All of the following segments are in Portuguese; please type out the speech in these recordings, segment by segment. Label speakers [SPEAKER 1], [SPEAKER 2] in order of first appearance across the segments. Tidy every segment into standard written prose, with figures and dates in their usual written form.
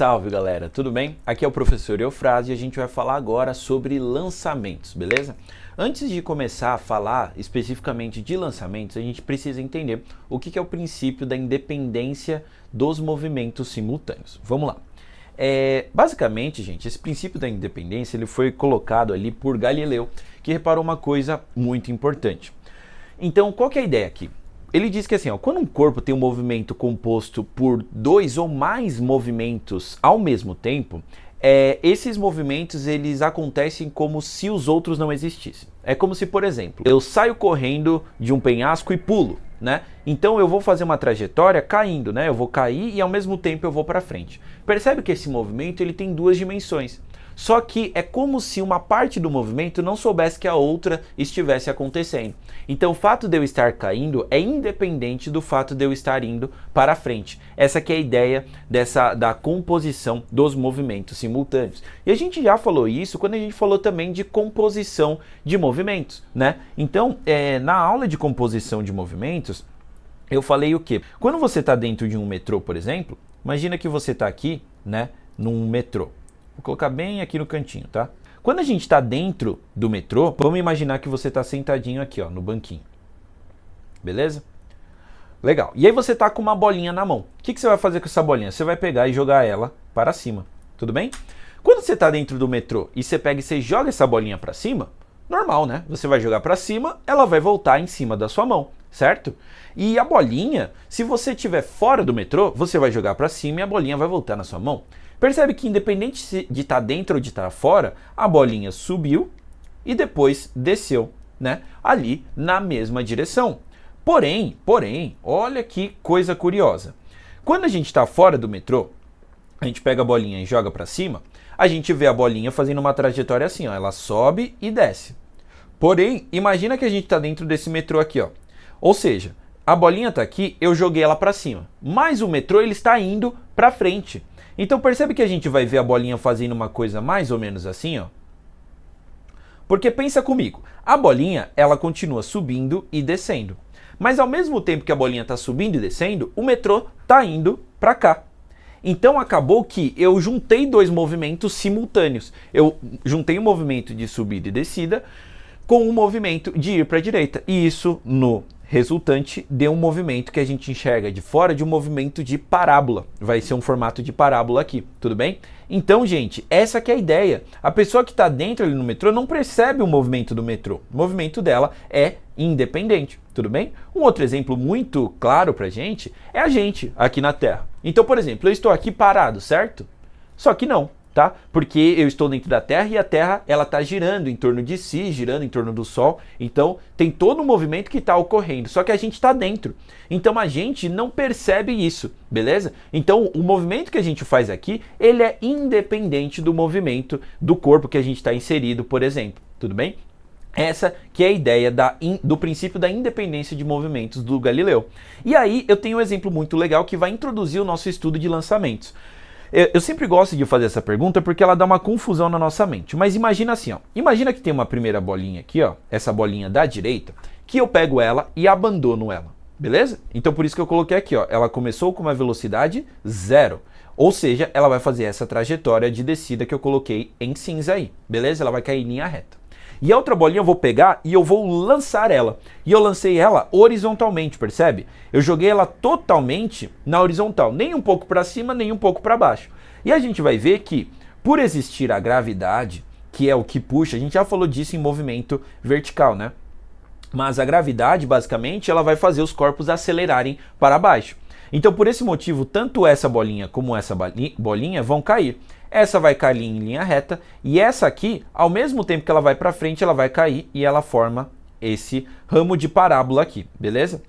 [SPEAKER 1] Salve galera, tudo bem? Aqui é o professor Eufrásio e a gente vai falar agora sobre lançamentos, beleza? Antes de começar a falar especificamente de lançamentos, a gente precisa entender o que é o princípio da independência dos movimentos simultâneos. Vamos lá. Basicamente, gente, esse princípio da independência ele foi colocado ali por Galileu, que reparou uma coisa muito importante. Então, qual que é a ideia aqui? Ele diz que assim, ó, quando um corpo tem um movimento composto por dois ou mais movimentos ao mesmo tempo, esses movimentos eles acontecem como se os outros não existissem. É como se, por exemplo, eu saio correndo de um penhasco e pulo, né? Então eu vou fazer uma trajetória caindo, né? Eu vou cair e ao mesmo tempo eu vou para frente. Percebe que esse movimento ele tem duas dimensões. Só que é como se uma parte do movimento não soubesse que a outra estivesse acontecendo. Então o fato de eu estar caindo é independente do fato de eu estar indo para frente. Essa que é a ideia da composição dos movimentos simultâneos. E a gente já falou isso quando a gente falou também de composição de movimentos, né? Então, na aula de composição de movimentos, eu falei o quê? Quando você está dentro de um metrô, por exemplo, imagina que você está aqui, né, num metrô. Vou colocar bem aqui no cantinho, tá? Quando a gente está dentro do metrô, vamos imaginar que você está sentadinho aqui, ó, no banquinho. Beleza? Legal. E aí você tá com uma bolinha na mão. O que você vai fazer com essa bolinha? Você vai pegar e jogar ela para cima. Tudo bem? Quando você está dentro do metrô e você pega e você joga essa bolinha para cima, normal, né? Você vai jogar para cima, ela vai voltar em cima da sua mão, certo? E a bolinha, se você estiver fora do metrô, você vai jogar para cima e a bolinha vai voltar na sua mão. Percebe que independente de estar dentro ou de estar fora, a bolinha subiu e depois desceu, né? Ali na mesma direção. Porém, olha que coisa curiosa. Quando a gente está fora do metrô, a gente pega a bolinha e joga para cima, a gente vê a bolinha fazendo uma trajetória assim, ó, ela sobe e desce. Porém, imagina que a gente está dentro desse metrô aqui, ó. Ou seja, a bolinha está aqui, eu joguei ela para cima, mas o metrô ele está indo para frente. Então percebe que a gente vai ver a bolinha fazendo uma coisa mais ou menos assim, ó. Porque pensa comigo, a bolinha ela continua subindo e descendo. Mas ao mesmo tempo que a bolinha está subindo e descendo, o metrô está indo para cá. Então acabou que eu juntei dois movimentos simultâneos. Eu juntei um movimento de subida e descida com um movimento de ir para a direita. E isso no resultante deu um movimento que a gente enxerga de fora de um movimento de parábola. Vai ser um formato de parábola aqui, tudo bem? Então, gente, essa que é a ideia. A pessoa que está dentro ali no metrô não percebe o movimento do metrô. O movimento dela é independente, tudo bem? Um outro exemplo muito claro pra gente é a gente aqui na Terra. Então, por exemplo, eu estou aqui parado, certo? Só que não. Tá? Porque eu estou dentro da Terra e a Terra ela está girando em torno de si, girando em torno do Sol. Então tem todo um movimento que está ocorrendo, só que a gente está dentro. Então a gente não percebe isso, beleza? Então o movimento que a gente faz aqui, ele é independente do movimento do corpo que a gente está inserido, por exemplo. Tudo bem? Essa que é a ideia do princípio da independência de movimentos do Galileu. E aí eu tenho um exemplo muito legal que vai introduzir o nosso estudo de lançamentos. Eu sempre gosto de fazer essa pergunta porque ela dá uma confusão na nossa mente. Mas imagina assim, ó. Imagina que tem uma primeira bolinha aqui, ó. Essa bolinha da direita, que eu pego ela e abandono ela. Beleza? Então por isso que eu coloquei aqui, ó. Ela começou com uma velocidade 0. Ou seja, ela vai fazer essa trajetória de descida que eu coloquei em cinza aí. Beleza? Ela vai cair em linha reta. E a outra bolinha eu vou pegar e eu vou lançar ela. E eu lancei ela horizontalmente, percebe? Eu joguei ela totalmente na horizontal, nem um pouco para cima, nem um pouco para baixo. E a gente vai ver que, por existir a gravidade, que é o que puxa, a gente já falou disso em movimento vertical, né? Mas a gravidade, basicamente, ela vai fazer os corpos acelerarem para baixo. Então, por esse motivo, tanto essa bolinha como essa bolinha vão cair. Essa vai cair em linha reta e essa aqui, ao mesmo tempo que ela vai para frente, ela vai cair e ela forma esse ramo de parábola aqui, beleza?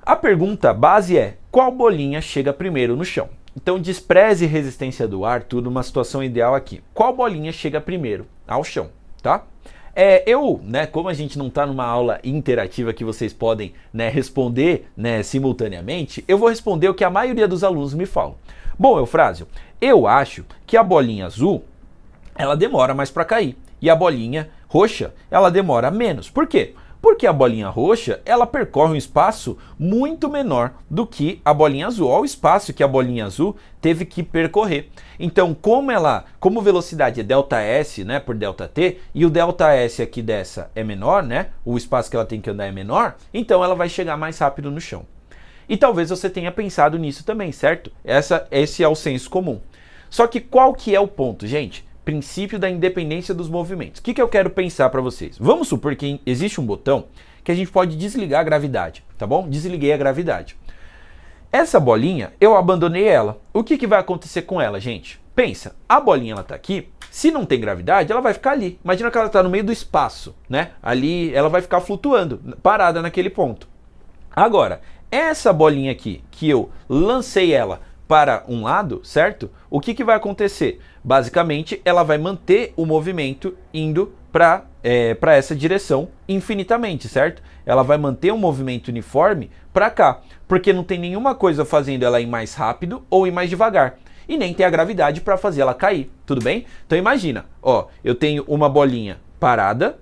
[SPEAKER 1] A pergunta base é, qual bolinha chega primeiro no chão? Então despreze resistência do ar, tudo uma situação ideal aqui. Qual bolinha chega primeiro ao chão, tá? Como a gente não está numa aula interativa que vocês podem, né, responder, né, simultaneamente, eu vou responder o que a maioria dos alunos me falam. Bom, Eufrásio, eu acho que a bolinha azul, ela demora mais para cair. E a bolinha roxa, ela demora menos. Por quê? Porque a bolinha roxa, ela percorre um espaço muito menor do que a bolinha azul. Olha o espaço que a bolinha azul teve que percorrer. Então, como velocidade é ΔS, né, por ΔT, e o ΔS aqui dessa é menor, né, o espaço que ela tem que andar é menor, então ela vai chegar mais rápido no chão. E talvez você tenha pensado nisso também, certo? Esse é o senso comum. Só que qual que é o ponto, gente? Princípio da independência dos movimentos. O que eu quero pensar para vocês? Vamos supor que existe um botão que a gente pode desligar a gravidade, tá bom? Desliguei a gravidade. Essa bolinha, eu abandonei ela. O que vai acontecer com ela, gente? Pensa, a bolinha ela tá aqui, se não tem gravidade, ela vai ficar ali. Imagina que ela está no meio do espaço, né? Ali ela vai ficar flutuando, parada naquele ponto. Agora, essa bolinha aqui, que eu lancei ela para um lado, certo? O que vai acontecer? Basicamente, ela vai manter o movimento indo para essa direção infinitamente, certo? Ela vai manter um movimento uniforme para cá, porque não tem nenhuma coisa fazendo ela ir mais rápido ou ir mais devagar. E nem tem a gravidade para fazer ela cair, tudo bem? Então imagina, ó, eu tenho uma bolinha parada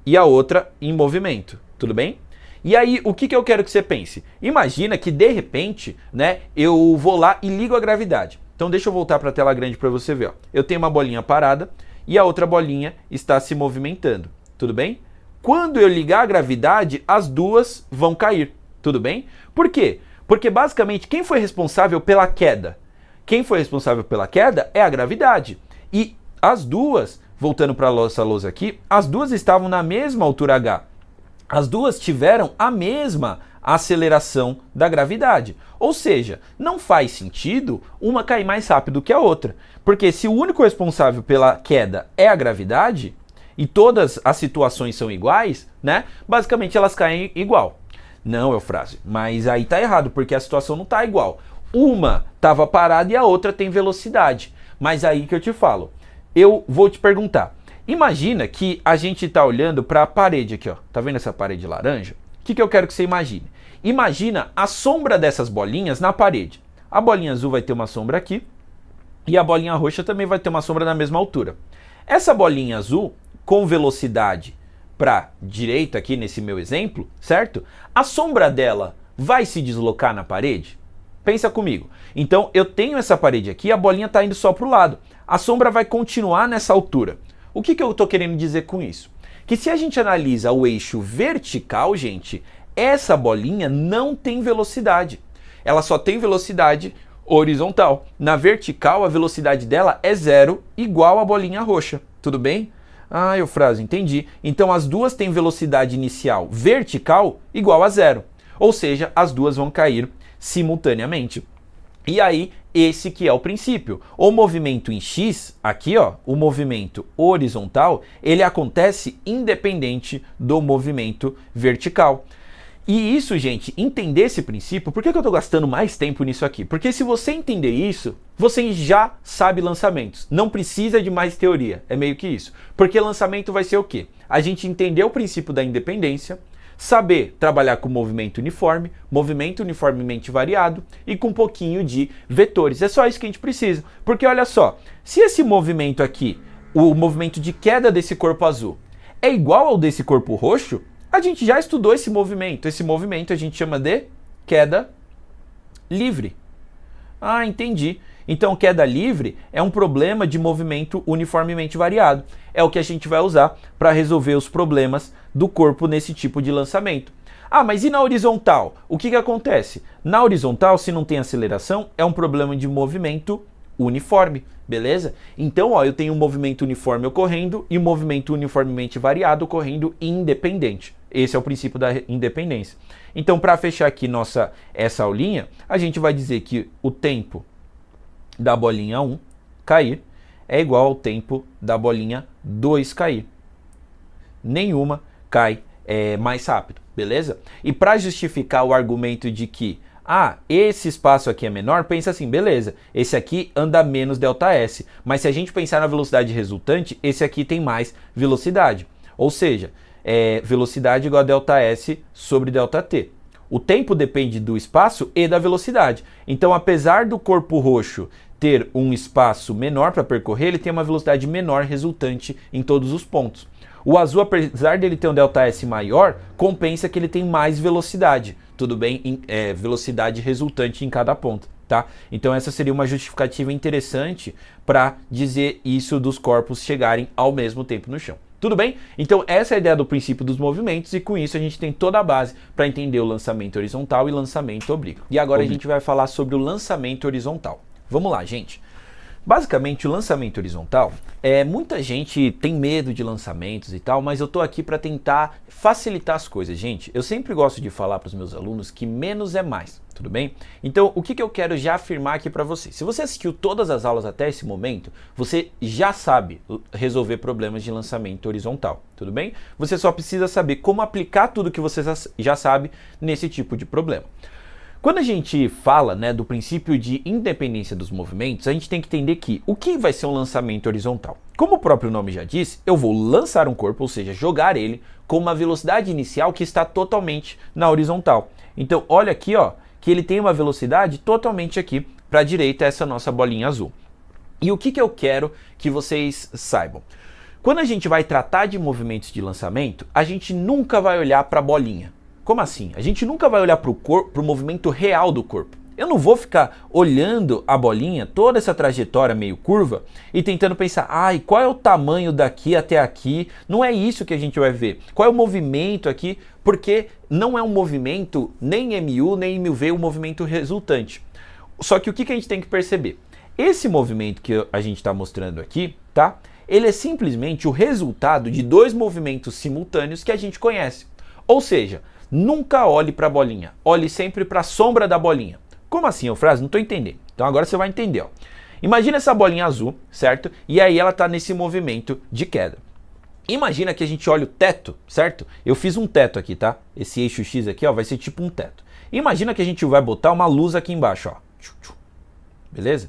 [SPEAKER 1] e a outra em movimento, tudo bem? E aí, o que eu quero que você pense? Imagina que, de repente, né, eu vou lá e ligo a gravidade. Então, deixa eu voltar para a tela grande para você ver. Ó. Eu tenho uma bolinha parada e a outra bolinha está se movimentando. Tudo bem? Quando eu ligar a gravidade, as duas vão cair. Tudo bem? Por quê? Porque, basicamente, quem foi responsável pela queda? Quem foi responsável pela queda é a gravidade. E as duas, voltando para a nossa lousa aqui, as duas estavam na mesma altura H. As duas tiveram a mesma aceleração da gravidade. Ou seja, não faz sentido uma cair mais rápido que a outra. Porque se o único responsável pela queda é a gravidade, e todas as situações são iguais, né? Basicamente elas caem igual. Não, Eufrásio, mas aí tá errado, porque a situação não tá igual. Uma estava parada e a outra tem velocidade. Mas aí que eu te falo. Eu vou te perguntar. Imagina que a gente está olhando para a parede aqui, ó. Tá vendo essa parede laranja? O que eu quero que você imagine? Imagina a sombra dessas bolinhas na parede. A bolinha azul vai ter uma sombra aqui e a bolinha roxa também vai ter uma sombra na mesma altura. Essa bolinha azul, com velocidade para direita aqui nesse meu exemplo, certo? A sombra dela vai se deslocar na parede? Pensa comigo. Então eu tenho essa parede aqui, a bolinha está indo só para o lado. A sombra vai continuar nessa altura. O que eu estou querendo dizer com isso? Que se a gente analisa o eixo vertical, gente, essa bolinha não tem velocidade. Ela só tem velocidade horizontal. Na vertical, a velocidade dela é zero, igual a bolinha roxa. Tudo bem? Ah, Eufrásio, entendi. Então as duas têm velocidade inicial vertical igual a zero. Ou seja, as duas vão cair simultaneamente. E aí, esse que é o princípio. O movimento em X, aqui ó, o movimento horizontal, ele acontece independente do movimento vertical. E isso, gente, entender esse princípio, por que eu estou gastando mais tempo nisso aqui? Porque se você entender isso, você já sabe lançamentos. Não precisa de mais teoria, é meio que isso. Porque lançamento vai ser o quê? A gente entender o princípio da independência, saber trabalhar com movimento uniformemente variado e com um pouquinho de vetores. É só isso que a gente precisa. Porque olha só, se esse movimento aqui, o movimento de queda desse corpo azul, é igual ao desse corpo roxo, a gente já estudou esse movimento. Esse movimento a gente chama de queda livre. Ah, entendi. Então, queda livre é um problema de movimento uniformemente variado. É o que a gente vai usar para resolver os problemas do corpo nesse tipo de lançamento. Ah, mas e na horizontal? O que acontece? Na horizontal, se não tem aceleração, é um problema de movimento uniforme, beleza? Então, ó, eu tenho um movimento uniforme ocorrendo e um movimento uniformemente variado ocorrendo independente. Esse é o princípio da independência. Então, para fechar aqui essa aulinha, a gente vai dizer que o tempo da bolinha 1 cair é igual ao tempo da bolinha 2 cair. Nenhuma cai mais rápido, beleza? E para justificar o argumento de que esse espaço aqui é menor, pensa assim, beleza, esse aqui anda menos ΔS, mas se a gente pensar na velocidade resultante, esse aqui tem mais velocidade. Ou seja, velocidade igual a ΔS sobre ΔT. O tempo depende do espaço e da velocidade. Então, apesar do corpo roxo ter um espaço menor para percorrer, ele tem uma velocidade menor resultante em todos os pontos. O azul, apesar dele ter um ΔS maior, compensa que ele tem mais velocidade, tudo bem? Velocidade resultante em cada ponta, tá? Então essa seria uma justificativa interessante para dizer isso dos corpos chegarem ao mesmo tempo no chão. Tudo bem? Então essa é a ideia do princípio dos movimentos e com isso a gente tem toda a base para entender o lançamento horizontal e lançamento oblíquo. E agora a gente vai falar sobre o lançamento horizontal. Vamos lá, gente. Basicamente, o lançamento horizontal, muita gente tem medo de lançamentos e tal, mas eu tô aqui para tentar facilitar as coisas, gente. Eu sempre gosto de falar para os meus alunos que menos é mais, tudo bem? Então, o que eu quero já afirmar aqui para você? Se você assistiu todas as aulas até esse momento, você já sabe resolver problemas de lançamento horizontal, tudo bem? Você só precisa saber como aplicar tudo que você já sabe nesse tipo de problema. Quando a gente fala, né, do princípio de independência dos movimentos, a gente tem que entender que o que vai ser um lançamento horizontal? Como o próprio nome já diz, eu vou lançar um corpo, ou seja, jogar ele com uma velocidade inicial que está totalmente na horizontal. Então, olha aqui, ó, que ele tem uma velocidade totalmente aqui para a direita, essa nossa bolinha azul. E o que eu quero que vocês saibam? Quando a gente vai tratar de movimentos de lançamento, a gente nunca vai olhar para a bolinha. Como assim? A gente nunca vai olhar para o movimento real do corpo. Eu não vou ficar olhando a bolinha, toda essa trajetória meio curva, e tentando pensar, ai, qual é o tamanho daqui até aqui? Não é isso que a gente vai ver. Qual é o movimento aqui? Porque não é um movimento nem MU, nem MV, o movimento resultante. Só que o que a gente tem que perceber? Esse movimento que a gente está mostrando aqui, tá? Ele é simplesmente o resultado de dois movimentos simultâneos que a gente conhece. Ou seja, nunca olhe para a bolinha, olhe sempre para a sombra da bolinha. Como assim, Eufrásio? Não estou entendendo. Então agora você vai entender. Ó. Imagina essa bolinha azul, certo? E aí ela está nesse movimento de queda. Imagina que a gente olha o teto, certo? Eu fiz um teto aqui, tá? Esse eixo X aqui, ó, vai ser tipo um teto. Imagina que a gente vai botar uma luz aqui embaixo, ó. Beleza?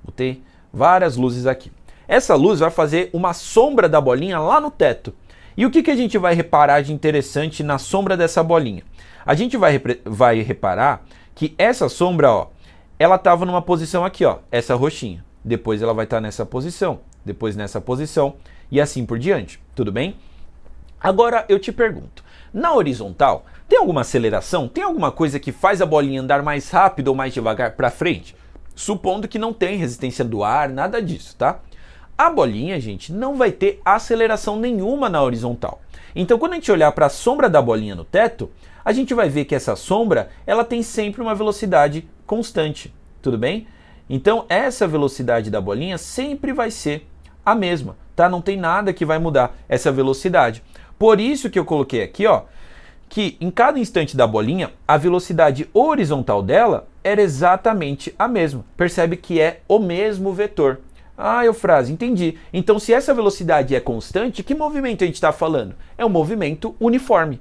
[SPEAKER 1] Botei várias luzes aqui. Essa luz vai fazer uma sombra da bolinha lá no teto. E o que a gente vai reparar de interessante na sombra dessa bolinha? A gente vai reparar que essa sombra, ó, ela estava numa posição aqui, ó, essa roxinha. Depois ela vai estar nessa posição, depois nessa posição e assim por diante, tudo bem? Agora eu te pergunto, na horizontal, tem alguma aceleração? Tem alguma coisa que faz a bolinha andar mais rápido ou mais devagar para frente? Supondo que não tem resistência do ar, nada disso, tá? A bolinha, gente, não vai ter aceleração nenhuma na horizontal. Então, quando a gente olhar para a sombra da bolinha no teto, a gente vai ver que essa sombra, ela tem sempre uma velocidade constante, tudo bem? Então, essa velocidade da bolinha sempre vai ser a mesma, tá? Não tem nada que vai mudar essa velocidade. Por isso que eu coloquei aqui, ó, que em cada instante da bolinha, a velocidade horizontal dela era exatamente a mesma. Percebe que é o mesmo vetor. Ah, Eufrásio, entendi. Então, se essa velocidade é constante, que movimento a gente está falando? É um movimento uniforme.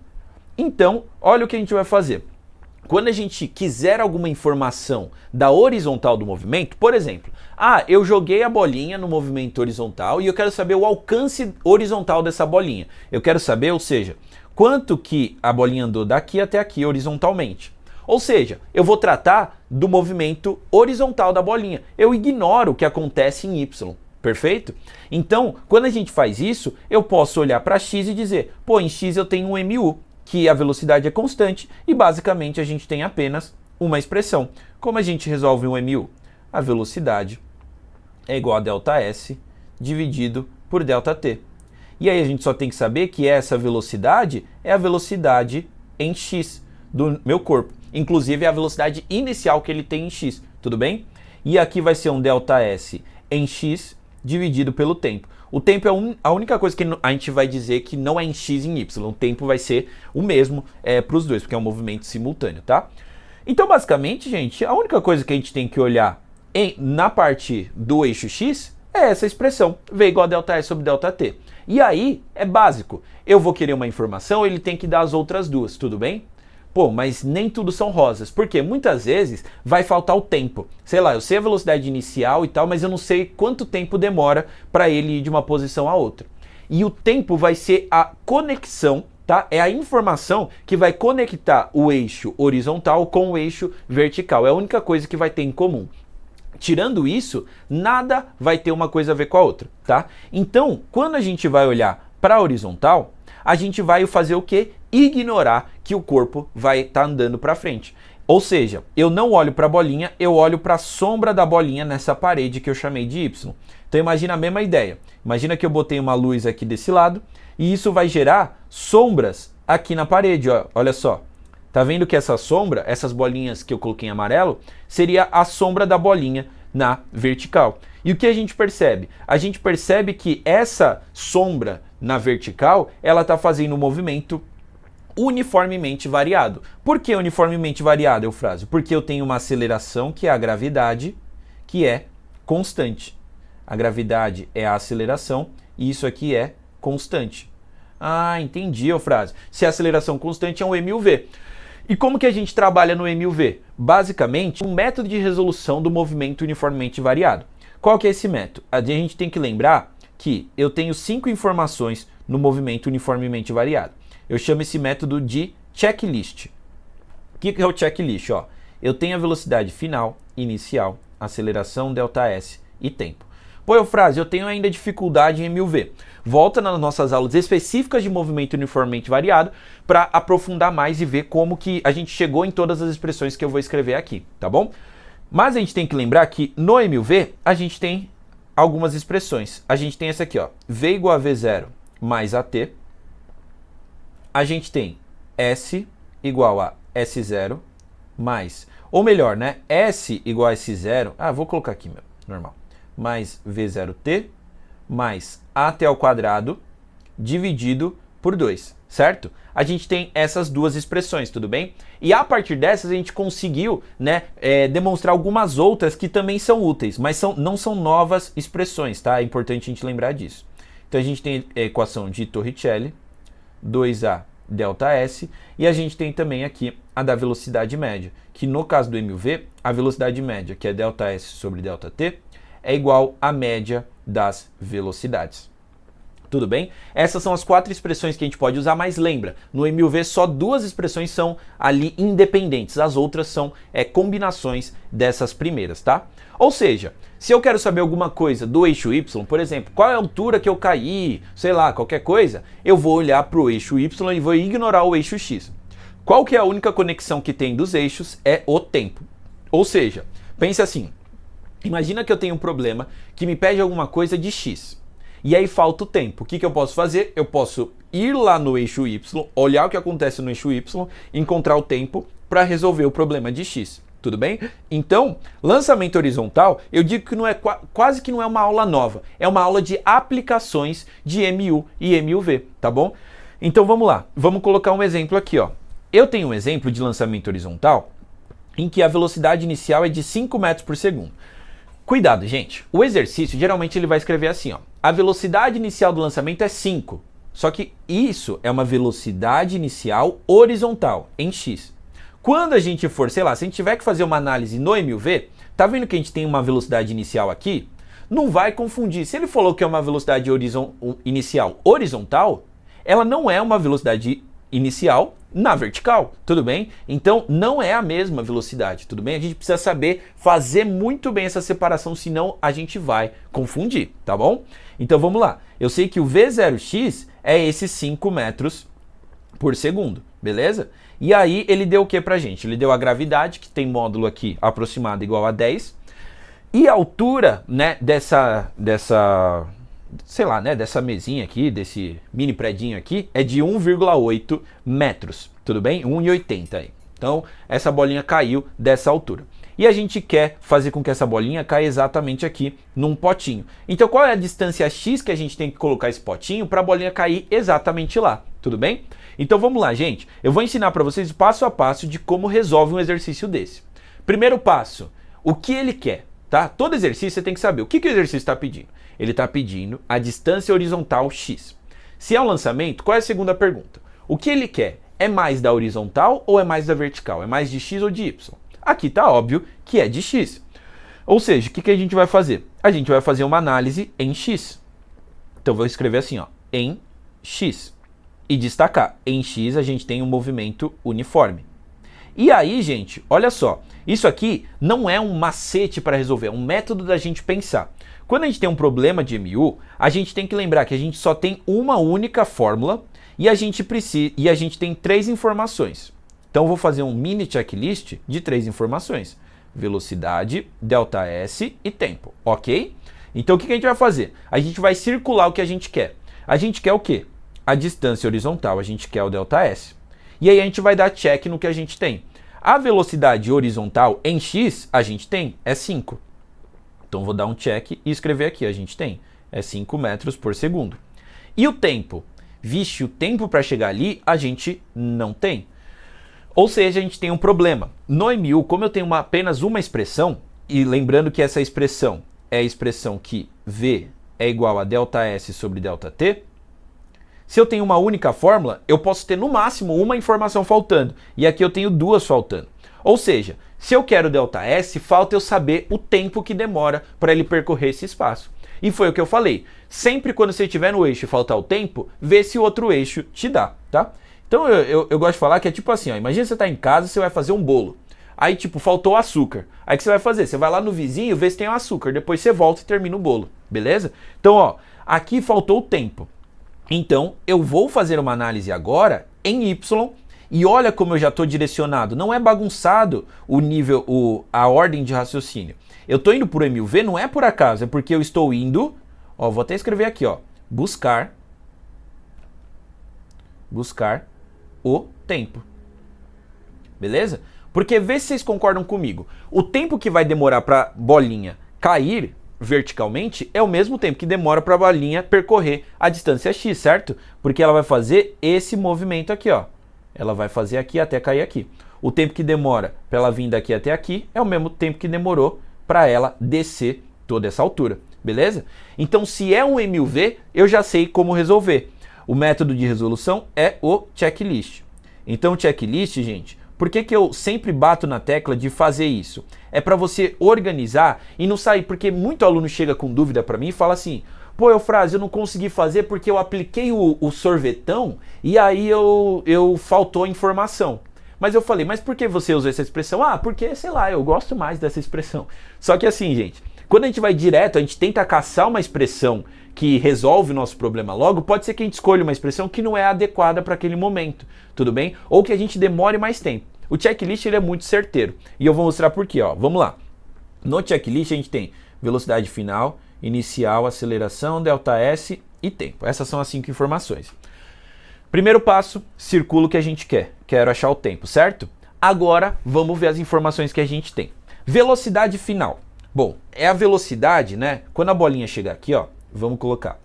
[SPEAKER 1] Então, olha o que a gente vai fazer. Quando a gente quiser alguma informação da horizontal do movimento, por exemplo, eu joguei a bolinha no movimento horizontal e eu quero saber o alcance horizontal dessa bolinha. Eu quero saber, ou seja, quanto que a bolinha andou daqui até aqui horizontalmente. Ou seja, eu vou tratar do movimento horizontal da bolinha. Eu ignoro o que acontece em Y, perfeito? Então, quando a gente faz isso, eu posso olhar para X e dizer, pô, em X eu tenho um MU, que a velocidade é constante e basicamente a gente tem apenas uma expressão. Como a gente resolve um MU? A velocidade é igual a ΔS dividido por ΔT. E aí a gente só tem que saber que essa velocidade é a velocidade em X do meu corpo. Inclusive é a velocidade inicial que ele tem em X, tudo bem? E aqui vai ser um ΔS em X dividido pelo tempo. O tempo é a única coisa que a gente vai dizer que não é em X e em Y. O tempo vai ser o mesmo para os dois, porque é um movimento simultâneo, tá? Então, basicamente, gente, a única coisa que a gente tem que olhar na parte do eixo X é essa expressão, V igual a ΔS sobre ΔT. E aí, é básico. Eu vou querer uma informação, ele tem que dar as outras duas, tudo bem? Pô, mas nem tudo são rosas, porque muitas vezes vai faltar o tempo. Sei lá, eu sei a velocidade inicial e tal, mas eu não sei quanto tempo demora para ele ir de uma posição a outra. E o tempo vai ser a conexão, tá? É a informação que vai conectar o eixo horizontal com o eixo vertical. É a única coisa que vai ter em comum. Tirando isso, nada vai ter uma coisa a ver com a outra, tá? Então, quando a gente vai olhar para a horizontal, a gente vai fazer o quê? Ignorar que o corpo vai estar andando para frente. Ou seja, eu não olho para a bolinha, eu olho para a sombra da bolinha nessa parede que eu chamei de Y. Então imagina a mesma ideia. Imagina que eu botei uma luz aqui desse lado e isso vai gerar sombras aqui na parede. Ó. Olha só. Tá vendo que essa sombra, essas bolinhas que eu coloquei em amarelo, seria a sombra da bolinha na vertical. E o que a gente percebe? A gente percebe que essa sombra na vertical, ela está fazendo um movimento uniformemente variado. Por que uniformemente variado, Eufrásio? Porque eu tenho uma aceleração, que é a gravidade, que é constante. A gravidade é a aceleração e isso aqui é constante. Ah, entendi, Eufrásio. Se a aceleração constante é um MUV. E como que a gente trabalha no MUV? Basicamente, um método de resolução do movimento uniformemente variado. Qual que é esse método? A gente tem que lembrar que eu tenho 5 informações no movimento uniformemente variado. Eu chamo esse método de checklist. O que é o checklist? Ó, eu tenho a velocidade final, inicial, aceleração, ΔS e tempo. Pô, Eufrásio, eu tenho ainda dificuldade em MUV. Volta nas nossas aulas específicas de movimento uniformemente variado para aprofundar mais e ver como que a gente chegou em todas as expressões que eu vou escrever aqui, tá bom? Mas a gente tem que lembrar que no MUV a gente tem algumas expressões. A gente tem essa aqui, ó, V igual a V0 mais AT. A gente tem S igual a S0 mais, ou melhor, né, S igual a S0, vou colocar aqui mesmo, normal, mais V0T mais AT ao quadrado dividido por 2, certo? A gente tem essas duas expressões, tudo bem? E a partir dessas a gente conseguiu, né, demonstrar algumas outras que também são úteis, mas não são novas expressões, tá? É importante a gente lembrar disso. Então a gente tem a equação de Torricelli, 2A ΔS, e a gente tem também aqui a da velocidade média, que no caso do MUV, a velocidade média, que é ΔS sobre ΔT, é igual à média das velocidades. Tudo bem? Essas são as 4 expressões que a gente pode usar, mas lembra, no MUV só 2 expressões são ali independentes, as outras são combinações dessas primeiras, tá? Ou seja, se eu quero saber alguma coisa do eixo Y, por exemplo, qual é a altura que eu caí, sei lá, qualquer coisa, eu vou olhar para o eixo Y e vou ignorar o eixo X. Qual que é a única conexão que tem dos eixos? É o tempo. Ou seja, pense assim, imagina que eu tenho um problema que me pede alguma coisa de X. E aí falta o tempo. O que eu posso fazer? Eu posso ir lá no eixo Y, olhar o que acontece no eixo Y, encontrar o tempo para resolver o problema de X. Tudo bem? Então, lançamento horizontal, eu digo que não é, quase que não é uma aula nova. É uma aula de aplicações de MU e MUV, tá bom? Então vamos lá. Vamos colocar um exemplo aqui, ó. Eu tenho um exemplo de lançamento horizontal em que a velocidade inicial é de 5 metros por segundo. Cuidado, gente. O exercício, geralmente ele vai escrever assim, ó. A velocidade inicial do lançamento é 5. Só que isso é uma velocidade inicial horizontal, em X. Quando a gente for, sei lá, se a gente tiver que fazer uma análise no MUV, tá vendo que a gente tem uma velocidade inicial aqui? Não vai confundir. Se ele falou que é uma velocidade inicial horizontal, ela não é uma velocidade inicial na vertical, tudo bem? Então não é a mesma velocidade, tudo bem? A gente precisa saber fazer muito bem essa separação, senão a gente vai confundir, tá bom? Então vamos lá. Eu sei que o V0x é esses 5 metros por segundo, beleza? E aí ele deu o que pra gente? Ele deu a gravidade, que tem módulo aqui aproximado igual a 10, e a altura, né, dessa sei lá, né, dessa mesinha aqui, desse mini predinho aqui, é de 1,8 metros, tudo bem? 1,80 aí. Então, essa bolinha caiu dessa altura. E a gente quer fazer com que essa bolinha caia exatamente aqui num potinho. Então, qual é a distância X que a gente tem que colocar esse potinho para a bolinha cair exatamente lá, tudo bem? Então, vamos lá, gente. Eu vou ensinar para vocês passo a passo de como resolve um exercício desse. Primeiro passo, o que ele quer, tá? Todo exercício você tem que saber o que o exercício está pedindo. Ele está pedindo a distância horizontal X. Se é um lançamento, qual é a segunda pergunta? O que ele quer? É mais da horizontal ou é mais da vertical? É mais de X ou de Y? Aqui está óbvio que é de X. Ou seja, o que a gente vai fazer? A gente vai fazer uma análise em X. Então eu vou escrever assim, ó, em X. E destacar, em X a gente tem um movimento uniforme. E aí, gente, olha só, isso aqui não é um macete para resolver, é um método da gente pensar. Quando a gente tem um problema de MU, a gente tem que lembrar que a gente só tem uma única fórmula e a gente tem 3 informações. Então eu vou fazer um mini checklist de 3 informações: velocidade, ΔS e tempo, ok? Então o que a gente vai fazer? A gente vai circular o que a gente quer. A gente quer o quê? A distância horizontal, a gente quer o ΔS. E aí a gente vai dar check no que a gente tem. A velocidade horizontal em x, a gente tem, é 5. Então vou dar um check e escrever aqui, a gente tem, é 5 metros por segundo. E o tempo? Vixe, o tempo para chegar ali, a gente não tem. Ou seja, a gente tem um problema. No MU, como eu tenho apenas uma expressão, e lembrando que essa expressão é a expressão que V é igual a ΔS sobre ΔT, se eu tenho uma única fórmula, eu posso ter no máximo uma informação faltando. E aqui eu tenho 2 faltando. Ou seja, se eu quero ΔS, falta eu saber o tempo que demora para ele percorrer esse espaço. E foi o que eu falei. Sempre quando você estiver no eixo e faltar o tempo, vê se o outro eixo te dá, tá? Então eu gosto de falar que é tipo assim, ó, imagina você está em casa e você vai fazer um bolo. Aí tipo, faltou açúcar. Aí o que você vai fazer? Você vai lá no vizinho, vê se tem o açúcar, depois você volta e termina o bolo, beleza? Então ó, aqui faltou o tempo. Então eu vou fazer uma análise agora em Y e olha como eu já estou direcionado. Não é bagunçado o nível, a ordem de raciocínio. Eu estou indo por MUV, não é por acaso, é porque eu estou indo, ó, vou até escrever aqui, ó, buscar o tempo. Beleza? Porque vê se vocês concordam comigo. O tempo que vai demorar para a bolinha cair verticalmente é o mesmo tempo que demora para a bolinha percorrer a distância x, certo? Porque ela vai fazer esse movimento aqui, ó. Ela vai fazer aqui até cair aqui. O tempo que demora para ela vir daqui até aqui é o mesmo tempo que demorou para ela descer toda essa altura, beleza? Então, se é um MUV, eu já sei como resolver. O método de resolução é o checklist. Então, o checklist, gente, por que eu sempre bato na tecla de fazer isso? É para você organizar e não sair, porque muito aluno chega com dúvida para mim e fala assim: pô, Eufrásio, eu não consegui fazer porque eu apliquei o sorvetão e aí eu faltou informação. Mas eu falei, mas por que você usa essa expressão? Ah, porque, sei lá, eu gosto mais dessa expressão. Só que assim, gente, quando a gente vai direto, a gente tenta caçar uma expressão que resolve o nosso problema logo, pode ser que a gente escolha uma expressão que não é adequada para aquele momento, tudo bem? Ou que a gente demore mais tempo. O checklist ele é muito certeiro e eu vou mostrar por quê, ó. Vamos lá. No checklist a gente tem velocidade final, inicial, aceleração, ΔS e tempo. Essas são as 5 informações. Primeiro passo, circula o que a gente quer. Quero achar o tempo, certo? Agora vamos ver as informações que a gente tem. Velocidade final. Bom, é a velocidade, né? Quando a bolinha chegar aqui, ó, vamos colocar.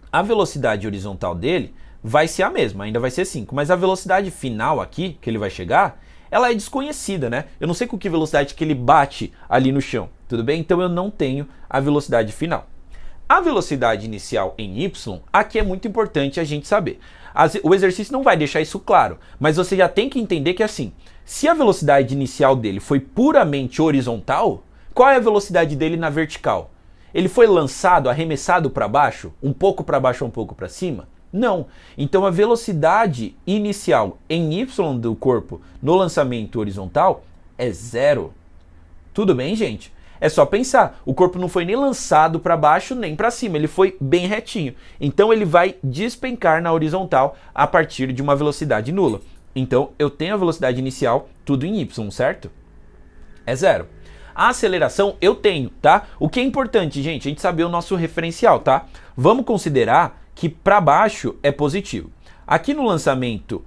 [SPEAKER 1] A velocidade horizontal dele vai ser a mesma, ainda vai ser 5. Mas a velocidade final aqui, que ele vai chegar, ela é desconhecida, né? Eu não sei com que velocidade que ele bate ali no chão, tudo bem? Então eu não tenho a velocidade final. A velocidade inicial em Y, aqui é muito importante a gente saber. O exercício não vai deixar isso claro, mas você já tem que entender que assim, se a velocidade inicial dele foi puramente horizontal, qual é a velocidade dele na vertical? Ele foi lançado, arremessado para baixo, um pouco para baixo ou um pouco para cima? Não. Então a velocidade inicial em Y do corpo no lançamento horizontal é 0. Tudo bem, gente? É só pensar, o corpo não foi nem lançado para baixo nem para cima, ele foi bem retinho. Então ele vai despencar na horizontal a partir de uma velocidade nula. Então eu tenho a velocidade inicial tudo em Y, certo? É 0. A aceleração eu tenho, tá? O que é importante, gente, a gente saber o nosso referencial, tá? Vamos considerar que para baixo é positivo. Aqui no lançamento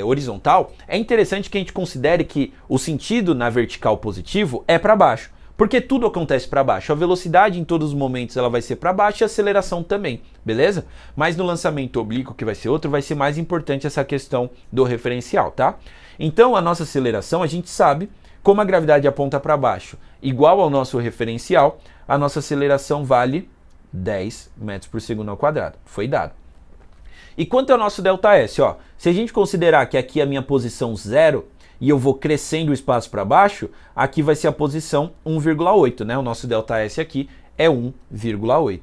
[SPEAKER 1] horizontal, é interessante que a gente considere que o sentido na vertical positivo é para baixo, porque tudo acontece para baixo. A velocidade em todos os momentos ela vai ser para baixo e a aceleração também, beleza? Mas no lançamento oblíquo, que vai ser outro, vai ser mais importante essa questão do referencial, tá? Então a nossa aceleração, a gente sabe, como a gravidade aponta para baixo, igual ao nosso referencial, a nossa aceleração vale 10 metros por segundo ao quadrado. Foi dado. E quanto é o nosso ΔS? Ó, se a gente considerar que aqui é a minha posição 0 e eu vou crescendo o espaço para baixo, aqui vai ser a posição 1,8, né? O nosso ΔS aqui é 1,8.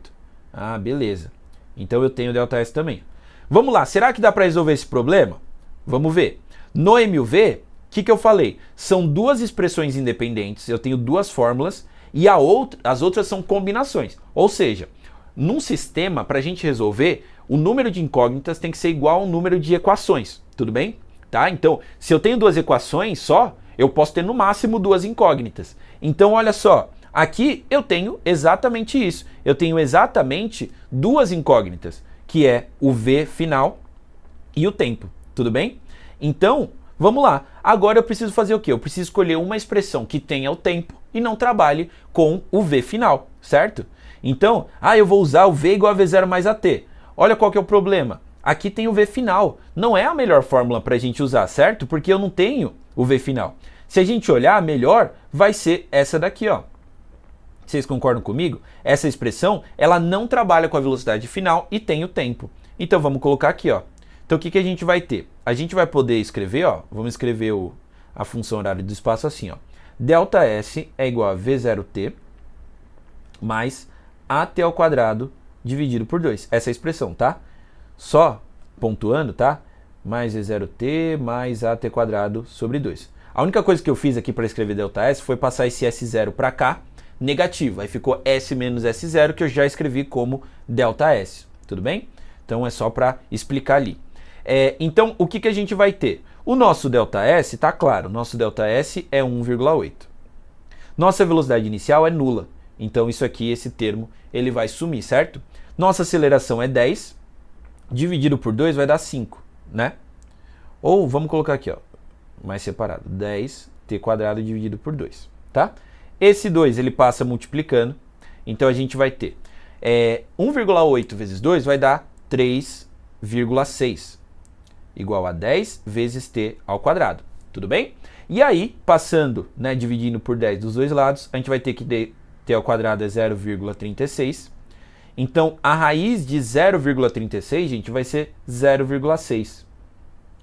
[SPEAKER 1] Ah, beleza. Então eu tenho ΔS também. Vamos lá, será que dá para resolver esse problema? Vamos ver. No MUV, o que eu falei? São duas expressões independentes, eu tenho duas fórmulas e as outras são combinações. Ou seja, num sistema, para a gente resolver, o número de incógnitas tem que ser igual ao número de equações, tudo bem? Tá? Então, se eu tenho duas equações só, eu posso ter no máximo duas incógnitas. Então, olha só, aqui eu tenho exatamente isso. Eu tenho exatamente duas incógnitas, que é o V final e o tempo, tudo bem? Então, vamos lá. Agora eu preciso fazer o quê? Eu preciso escolher uma expressão que tenha o tempo e não trabalhe com o V final, certo? Então, eu vou usar o V igual a V0 mais AT. Olha qual que é o problema. Aqui tem o V final. Não é a melhor fórmula para a gente usar, certo? Porque eu não tenho o V final. Se a gente olhar, a melhor vai ser essa daqui, ó. Vocês concordam comigo? Essa expressão, ela não trabalha com a velocidade final e tem o tempo. Então, vamos colocar aqui, ó. Então, o que a gente vai ter? A gente vai poder escrever, ó, vamos escrever a função horária do espaço assim, ó. Delta S é igual a V0t mais AT ao quadrado dividido por 2. Essa é a expressão, tá? Só pontuando, tá? Mais V0t mais AT quadrado sobre 2. A única coisa que eu fiz aqui para escrever delta S foi passar esse S0 para cá, negativo. Aí ficou S menos S0, que eu já escrevi como delta S. Tudo bem? Então, é só para explicar ali. Então, o que a gente vai ter? O nosso ΔS, tá claro, nosso ΔS é 1,8. Nossa velocidade inicial é nula. Então, isso aqui, esse termo, ele vai sumir, certo? Nossa aceleração é 10, dividido por 2 vai dar 5, né? Ou, vamos colocar aqui, ó, mais separado, 10t quadrado dividido por 2, tá? Esse 2, ele passa multiplicando, então a gente vai ter 1,8 vezes 2 vai dar 3,6. Igual a 10 vezes t ao quadrado, tudo bem? E aí, passando, né, dividindo por 10 dos dois lados, a gente vai ter que t ao quadrado é 0,36. Então, a raiz de 0,36, gente, vai ser 0,6.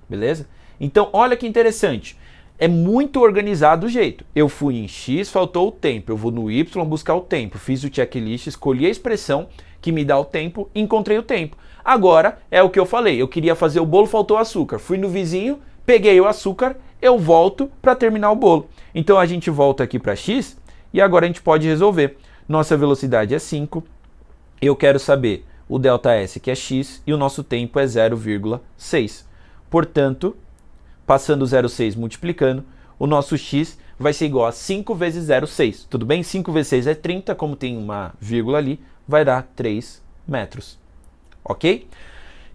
[SPEAKER 1] Beleza? Então, olha que interessante. É muito organizado o jeito. Eu fui em x, faltou o tempo. Eu vou no y buscar o tempo. Fiz o checklist, escolhi a expressão que me dá o tempo, encontrei o tempo. Agora, é o que eu falei, eu queria fazer o bolo, faltou açúcar. Fui no vizinho, peguei o açúcar, eu volto para terminar o bolo. Então, a gente volta aqui para x e agora a gente pode resolver. Nossa velocidade é 5, eu quero saber o ΔS, que é x, e o nosso tempo é 0,6. Portanto, passando 0,6 multiplicando, o nosso x vai ser igual a 5 vezes 0,6. Tudo bem? 5 vezes 6 é 30, como tem uma vírgula ali, vai dar 3 metros. Ok?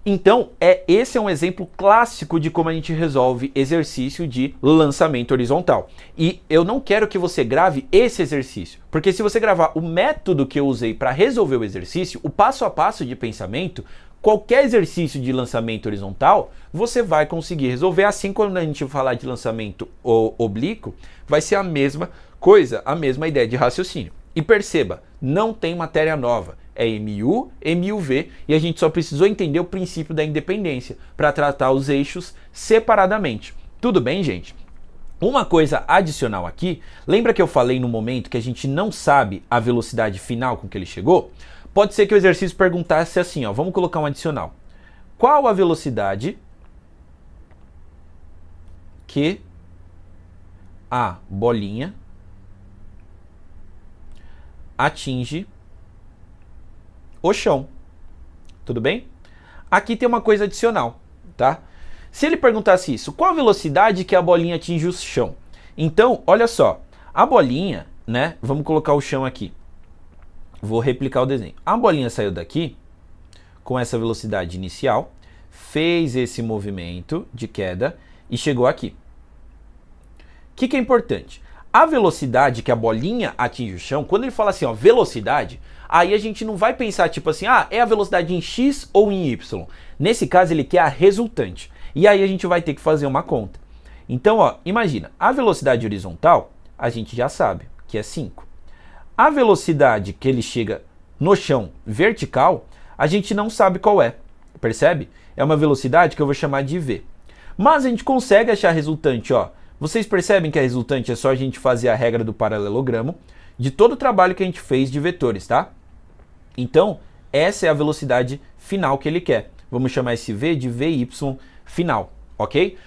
[SPEAKER 1] Então, esse é um exemplo clássico de como a gente resolve exercício de lançamento horizontal. E eu não quero que você grave esse exercício, porque se você gravar o método que eu usei para resolver o exercício, o passo a passo de pensamento, qualquer exercício de lançamento horizontal, você vai conseguir resolver. Assim, quando a gente falar de lançamento oblíquo, vai ser a mesma coisa, a mesma ideia de raciocínio. E perceba, não tem matéria nova. É MU, MUV, e a gente só precisou entender o princípio da independência para tratar os eixos separadamente. Tudo bem, gente? Uma coisa adicional aqui, lembra que eu falei no momento que a gente não sabe a velocidade final com que ele chegou? Pode ser que o exercício perguntasse assim, ó, vamos colocar um adicional. Qual a velocidade que a bolinha atinge o chão? Tudo bem? Aqui tem uma coisa adicional, tá? Se ele perguntasse isso, qual a velocidade que a bolinha atinge o chão? Então, olha só, a bolinha, né? Vamos colocar o chão aqui. Vou replicar o desenho. A bolinha saiu daqui com essa velocidade inicial, fez esse movimento de queda e chegou aqui. O que é importante? A velocidade que a bolinha atinge o chão, quando ele fala assim, ó, velocidade, aí a gente não vai pensar tipo assim, é a velocidade em x ou em y. Nesse caso, ele quer a resultante. E aí a gente vai ter que fazer uma conta. Então, ó, imagina, a velocidade horizontal, a gente já sabe que é 5. A velocidade que ele chega no chão vertical, a gente não sabe qual é. Percebe? É uma velocidade que eu vou chamar de v. Mas a gente consegue achar a resultante, ó. Vocês percebem que a resultante é só a gente fazer a regra do paralelogramo de todo o trabalho que a gente fez de vetores, tá? Então, essa é a velocidade final que ele quer. Vamos chamar esse v de vy final, ok?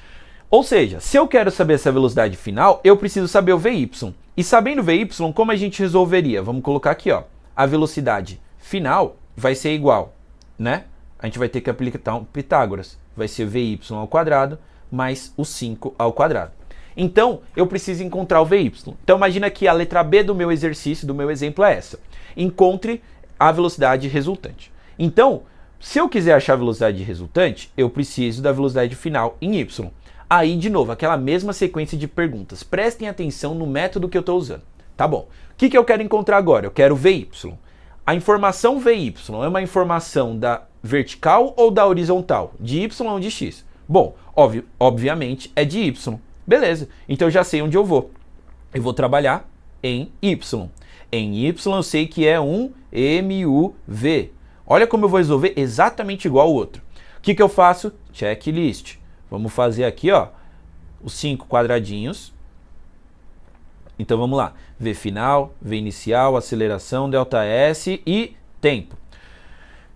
[SPEAKER 1] Ou seja, se eu quero saber essa velocidade final, eu preciso saber o Vy. E sabendo o Vy, como a gente resolveria? Vamos colocar aqui, ó. A velocidade final vai ser igual, né? A gente vai ter que aplicar um Pitágoras. Vai ser Vy ao quadrado mais o 5 ao quadrado. Então, eu preciso encontrar o Vy. Então, imagina que a letra B do meu exercício, do meu exemplo, é essa. Encontre a velocidade resultante. Então, se eu quiser achar a velocidade resultante, eu preciso da velocidade final em y. Aí, de novo, aquela mesma sequência de perguntas. Prestem atenção no método que eu estou usando. Tá bom. O que eu quero encontrar agora? Eu quero Vy. A informação Vy é uma informação da vertical ou da horizontal? De y ou de x? Bom, obviamente é de y. Beleza, então eu já sei onde eu vou. Eu vou trabalhar em y. Em y eu sei que é um MUV. Olha como eu vou resolver exatamente igual ao outro. O que eu faço? Checklist. Vamos fazer aqui, ó, os 5 quadradinhos. Então vamos lá. V final, V inicial, aceleração, ΔS e tempo.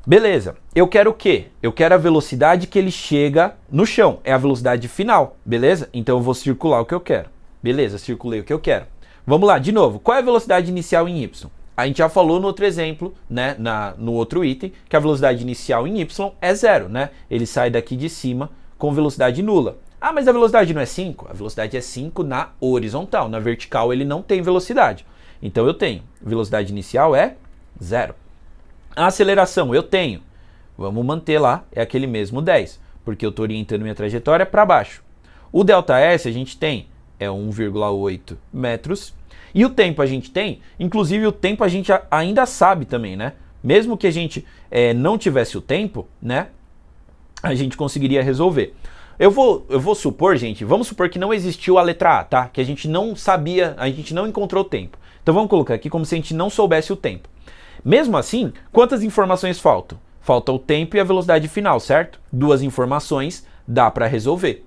[SPEAKER 1] Beleza. Eu quero o quê? Eu quero a velocidade que ele chega no chão. É a velocidade final, beleza? Então eu vou circular o que eu quero. Beleza, circulei o que eu quero. Vamos lá, de novo. Qual é a velocidade inicial em y? A gente já falou no outro exemplo, né, no outro item, que a velocidade inicial em y é 0, né? Ele sai daqui de cima com velocidade nula. Ah, mas a velocidade não é 5? A velocidade é 5 na horizontal. Na vertical ele não tem velocidade. Então eu tenho. Velocidade inicial é 0. A aceleração eu tenho. Vamos manter lá, é aquele mesmo 10. Porque eu estou orientando minha trajetória para baixo. O ΔS a gente tem, é 1,8 metros. E o tempo a gente tem, inclusive o tempo a gente ainda sabe também, né? Mesmo que a gente não tivesse o tempo, né? A gente conseguiria resolver. Eu vou supor, gente, vamos supor que não existiu a letra A, tá? Que a gente não sabia, a gente não encontrou o tempo. Então vamos colocar aqui como se a gente não soubesse o tempo. Mesmo assim, quantas informações faltam? Falta o tempo e a velocidade final, certo? 2 informações dá para resolver.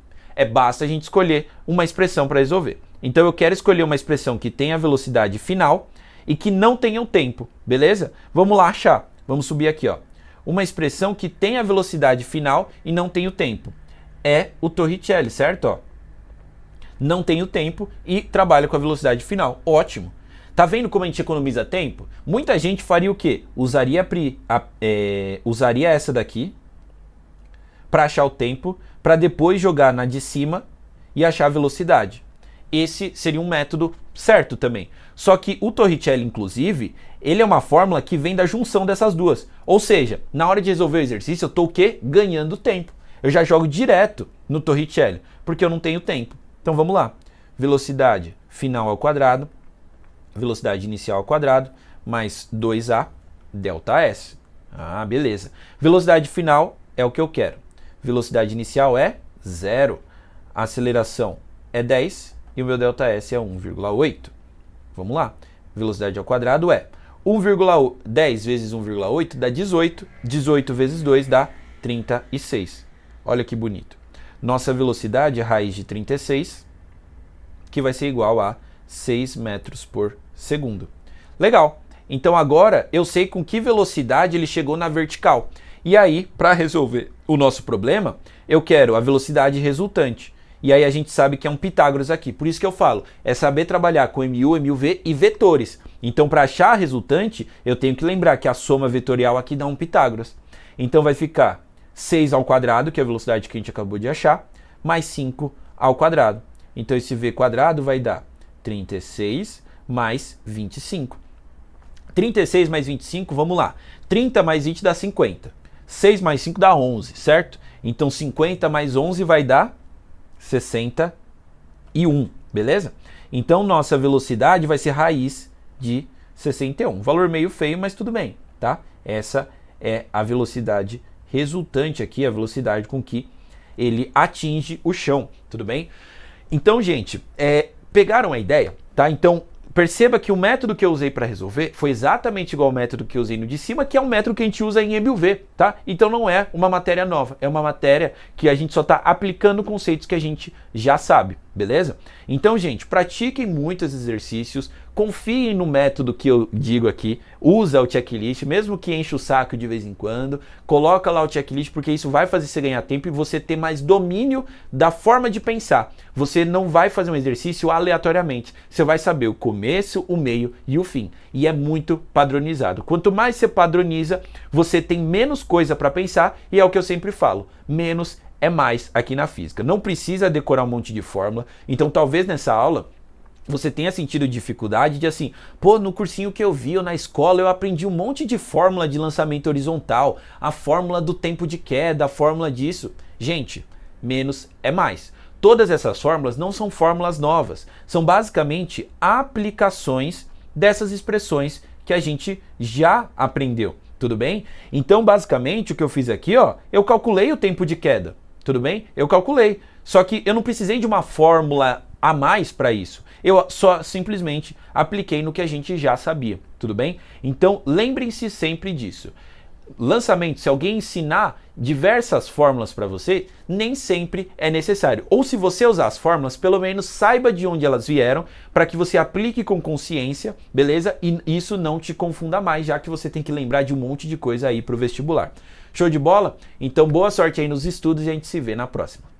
[SPEAKER 1] Basta a gente escolher uma expressão para resolver. Então eu quero escolher uma expressão que tenha a velocidade final e que não tenha o tempo, beleza? Vamos lá achar. Vamos subir aqui, ó. Uma expressão que tenha a velocidade final e não tenha o tempo. É o Torricelli, certo? Ó. Não tem o tempo e trabalha com a velocidade final. Ótimo. Tá vendo como a gente economiza tempo? Muita gente faria o quê? Usaria essa daqui para achar o tempo, para depois jogar na de cima e achar a velocidade. Esse seria um método certo também. Só que o Torricelli, inclusive, ele é uma fórmula que vem da junção dessas duas. Ou seja, na hora de resolver o exercício, eu estou o quê? Ganhando tempo. Eu já jogo direto no Torricelli, porque eu não tenho tempo. Então vamos lá. Velocidade final ao quadrado, velocidade inicial ao quadrado, mais 2A, ΔS. Ah, beleza. Velocidade final é o que eu quero. Velocidade inicial é 0. A aceleração é 10 e o meu ΔS é 1,8. Vamos lá. Velocidade ao quadrado é 10 vezes 1,8 dá 18. 18 vezes 2 dá 36. Olha que bonito. Nossa velocidade é raiz de 36, que vai ser igual a 6 metros por segundo. Legal. Então agora eu sei com que velocidade ele chegou na vertical. E aí, para resolver o nosso problema, eu quero a velocidade resultante. E aí a gente sabe que é um Pitágoras aqui. Por isso que eu falo, é saber trabalhar com MU, MUV e vetores. Então, para achar a resultante, eu tenho que lembrar que a soma vetorial aqui dá um Pitágoras. Então vai ficar 6 ao quadrado, que é a velocidade que a gente acabou de achar, mais 5 ao quadrado. Então esse V quadrado vai dar 36 mais 25. 36 mais 25, vamos lá. 30 mais 20 dá 50. 6 mais 5 dá 11, certo? Então 50 mais 11 vai dar 61, beleza? Então nossa velocidade vai ser raiz de 61. Valor meio feio, mas tudo bem, tá? Essa é a velocidade resultante aqui, a velocidade com que ele atinge o chão, tudo bem? Então, gente, pegaram a ideia, tá? Então, perceba que o método que eu usei para resolver foi exatamente igual ao método que eu usei no de cima, que é um método que a gente usa em MUV, tá? Então não é uma matéria nova, é uma matéria que a gente só está aplicando conceitos que a gente já sabe, beleza? Então, gente, pratiquem muitos exercícios, confiem no método que eu digo aqui, usa o checklist, mesmo que enche o saco de vez em quando, coloca lá o checklist, porque isso vai fazer você ganhar tempo e você ter mais domínio da forma de pensar. Você não vai fazer um exercício aleatoriamente, você vai saber o começo, o meio e o fim. E é muito padronizado. Quanto mais você padroniza, você tem menos coisa para pensar e é o que eu sempre falo, menos é mais aqui na física. Não precisa decorar um monte de fórmula, então talvez nessa aula você tenha sentido dificuldade de assim, pô, no cursinho que eu vi ou na escola eu aprendi um monte de fórmula de lançamento horizontal, a fórmula do tempo de queda, a fórmula disso. Gente, menos é mais. Todas essas fórmulas não são fórmulas novas, são basicamente aplicações dessas expressões que a gente já aprendeu, tudo bem? Então, basicamente, o que eu fiz aqui, ó, eu calculei o tempo de queda, tudo bem? Eu calculei, só que eu não precisei de uma fórmula a mais para isso. Eu só simplesmente apliquei no que a gente já sabia, tudo bem? Então, lembrem-se sempre disso. Lançamento, se alguém ensinar diversas fórmulas para você, nem sempre é necessário. Ou se você usar as fórmulas, pelo menos saiba de onde elas vieram, para que você aplique com consciência, beleza? E isso não te confunda mais, já que você tem que lembrar de um monte de coisa aí para o vestibular. Show de bola? Então, boa sorte aí nos estudos e a gente se vê na próxima.